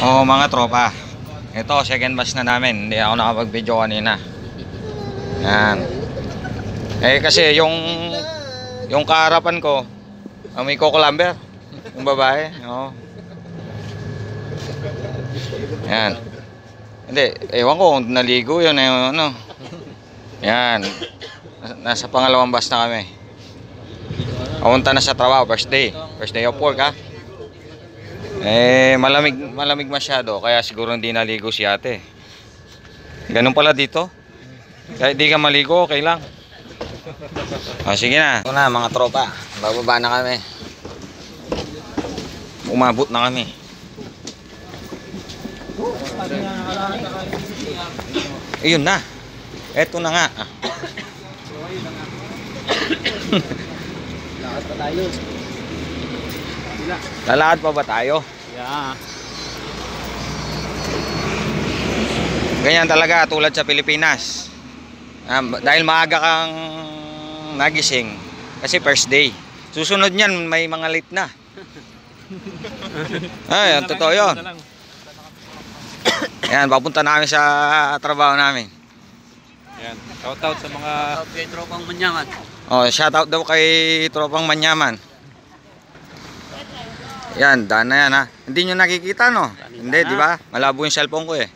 Oo mga tropa. Ito second batch na namin. Hindi ako nakapag-video kanina. Yan. Kasi yung kaharapan ko, may kukulamber. Yung babae. Oo. Yan. Hindi, ewan ko kung naligo yun. Ano. Yan. Nasa pangalawang batch na kami. Papunta na sa trabaho, first day of work ha. Malamig masyado, kaya siguro hindi naligo si ate. Ganun pala dito. Kahit di ka maligo, okay lang. O sige na. Ito na mga tropa, bababa na kami. Umabot na kami. Ayun na. Eto na nga. Lakad pa tayo. Lalakad pa ba tayo? Yeah. Ganyan talaga tulad sa Pilipinas. Dahil maaga kang nagising kasi first day. Susunod niyan may mga late na. Ay, ang totoo yun. Ayan, papunta namin sa trabaho namin. Ayan, shout out sa mga kay tropang manyaman. Oh, shout out daw kay tropang manyaman. Yan, daan na yan ha. Hindi nyo nakikita no? Hindi, di ba? Malabo yung cellphone ko eh.